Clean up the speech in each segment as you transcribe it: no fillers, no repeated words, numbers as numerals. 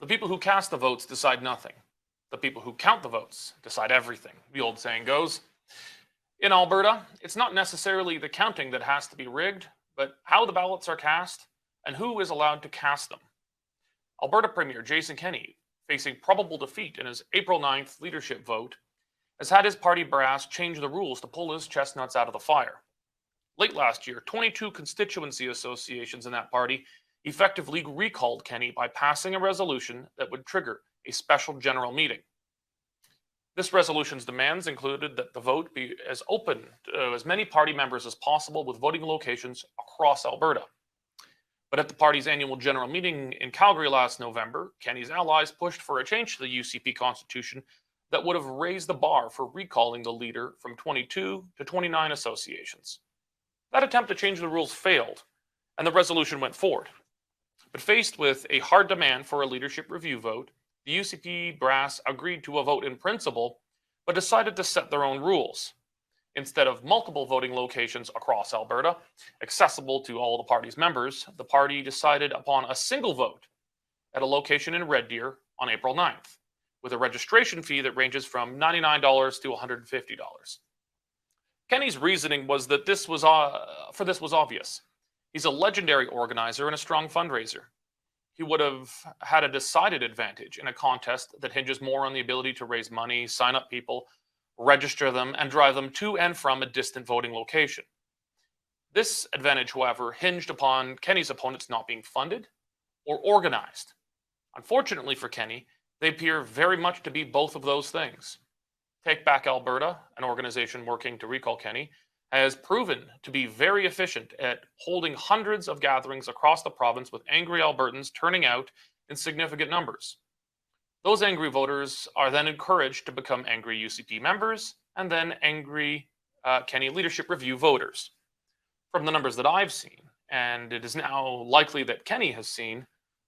The people who cast the votes decide nothing. The people who count the votes decide everything, the old saying goes. In Alberta, it's not necessarily the counting that has to be rigged, but how the ballots are cast and who is allowed to cast them. Alberta Premier Jason Kenney, facing probable defeat in his April 9th leadership vote, has had his party brass change the rules to pull his chestnuts out of the fire. Late last year, 22 constituency associations in that party effectively recalled Kenney by passing a resolution that would trigger a special general meeting. This resolution's demands included that the vote be as open to as many party members as possible with voting locations across Alberta. But at the party's annual general meeting in Calgary last November, Kenney's allies pushed for a change to the UCP constitution that would have raised the bar for recalling the leader from 22 to 29 associations. That attempt to change the rules failed, and the resolution went forward. But faced with a hard demand for a leadership review vote, the UCP brass agreed to a vote in principle, but decided to set their own rules. Instead of multiple voting locations across Alberta, accessible to all the party's members, the party decided upon a single vote at a location in Red Deer on April 9th, with a registration fee that ranges from $99 to $150. Kenney's reasoning was that this was obvious. He's a legendary organizer and a strong fundraiser. He would have had a decided advantage in a contest that hinges more on the ability to raise money, sign up people, register them, and drive them to and from a distant voting location. This advantage, however, hinged upon Kenney's opponents not being funded or organized. Unfortunately for Kenney, they appear very much to be both of those things. Take Back Alberta, an organization working to recall Kenney, has proven to be very efficient at holding hundreds of gatherings across the province with angry Albertans turning out in significant numbers. Those angry voters are then encouraged to become angry UCP members and then angry Kenney Leadership Review voters. From the numbers that I've seen, and it is now likely that Kenney has seen,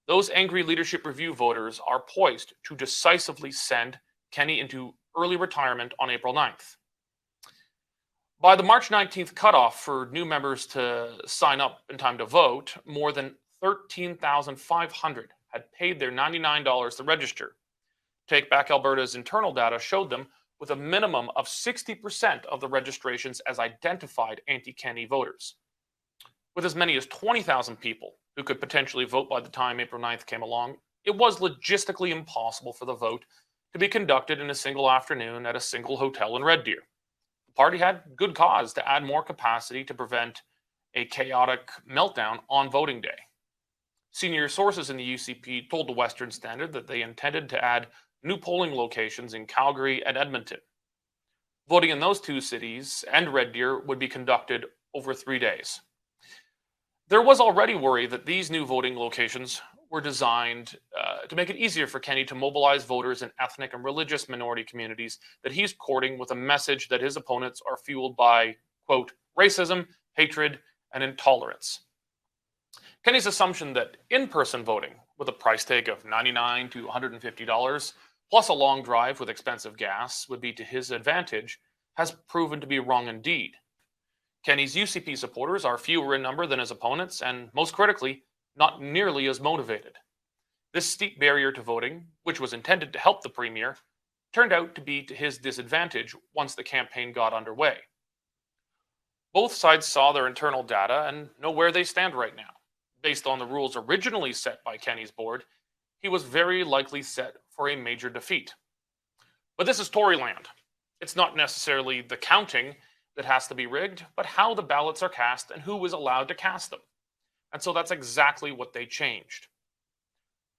those angry Leadership Review voters are poised to decisively send Kenney into early retirement on April 9th. By the March 19th cutoff for new members to sign up in time to vote, more than 13,500 had paid their $99 to register. Take Back Alberta's internal data showed them with a minimum of 60% of the registrations as identified anti-Kenney voters. With as many as 20,000 people who could potentially vote by the time April 9th came along, it was logistically impossible for the vote to be conducted in a single afternoon at a single hotel in Red Deer. The party had good cause to add more capacity to prevent a chaotic meltdown on voting day. Senior sources in the UCP told the Western Standard that they intended to add new polling locations in Calgary and Edmonton. Voting in those two cities and Red Deer would be conducted over 3 days. There was already worry that these new voting locations were designed to make it easier for Kenney to mobilize voters in ethnic and religious minority communities that he's courting with a message that his opponents are fueled by, quote, racism, hatred, and intolerance. Kenney's assumption that in-person voting with a price tag of $99 to $150 plus a long drive with expensive gas would be to his advantage has proven to be wrong indeed. Kenney's UCP supporters are fewer in number than his opponents and, most critically, not nearly as motivated. This steep barrier to voting, which was intended to help the premier, turned out to be to his disadvantage once the campaign got underway. Both sides saw their internal data and know where they stand right now. Based on the rules originally set by Kenney's board, he was very likely set for a major defeat. But this is Toryland. It's not necessarily the counting that has to be rigged, but how the ballots are cast and who is allowed to cast them. And so that's exactly what they changed.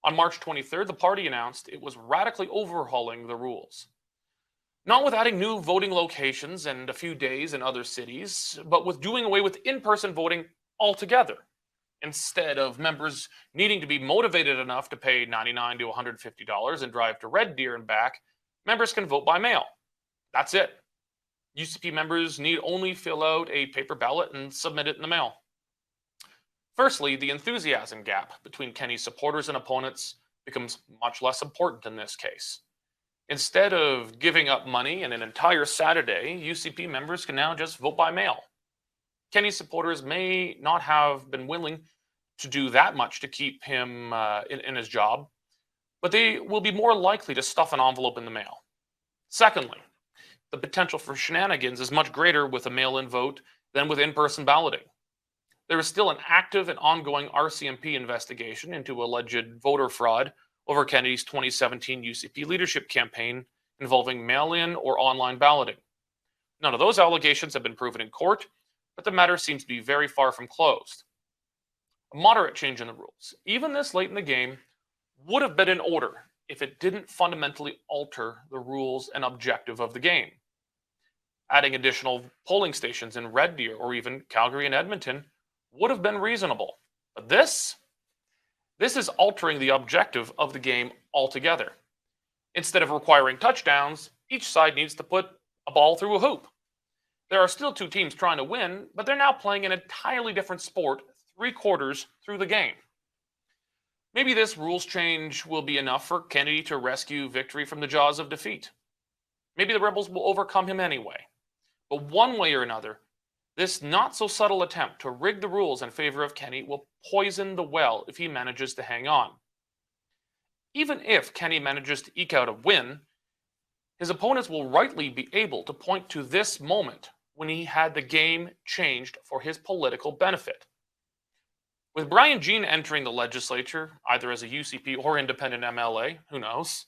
On March 23rd, the party announced it was radically overhauling the rules. Not with adding new voting locations and a few days in other cities, but with doing away with in-person voting altogether. Instead of members needing to be motivated enough to pay $99 to $150 and drive to Red Deer and back, members can vote by mail. That's it. UCP members need only fill out a paper ballot and submit it in the mail. Firstly, the enthusiasm gap between Kenney's supporters and opponents becomes much less important in this case. Instead of giving up money and an entire Saturday, UCP members can now just vote by mail. Kenney's supporters may not have been willing to do that much to keep him in his job, but they will be more likely to stuff an envelope in the mail. Secondly, the potential for shenanigans is much greater with a mail-in vote than with in-person balloting. There is still an active and ongoing RCMP investigation into alleged voter fraud over Kennedy's 2017 UCP leadership campaign involving mail-in or online balloting. None of those allegations have been proven in court, but the matter seems to be very far from closed. A moderate change in the rules, even this late in the game, would have been in order if it didn't fundamentally alter the rules and objective of the game. Adding additional polling stations in Red Deer or even Calgary and Edmonton would have been reasonable. But this is altering the objective of the game altogether. Instead of requiring touchdowns, each side needs to put a ball through a hoop. There are still two teams trying to win, but they're now playing an entirely different sport 3 quarters through the game. Maybe this rules change will be enough for Kennedy to rescue victory from the jaws of defeat. Maybe the rebels will overcome him anyway. But one way or another, this not-so-subtle attempt to rig the rules in favor of Kenney will poison the well if he manages to hang on. Even if Kenney manages to eke out a win, his opponents will rightly be able to point to this moment when he had the game changed for his political benefit. With Brian Jean entering the legislature, either as a UCP or independent MLA, who knows,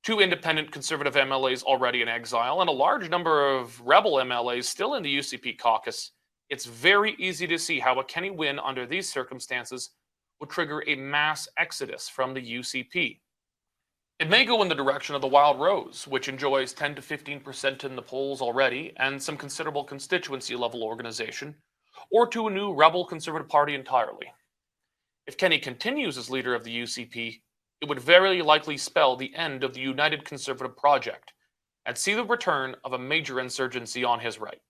2 independent conservative MLAs already in exile, and a large number of rebel MLAs still in the UCP caucus, it's very easy to see how a Kenney win under these circumstances would trigger a mass exodus from the UCP. It may go in the direction of the Wild Rose, which enjoys 10 to 15% in the polls already and some considerable constituency level organization, or to a new rebel conservative party entirely. If Kenney continues as leader of the UCP, it would very likely spell the end of the United Conservative Project and see the return of a major insurgency on his right.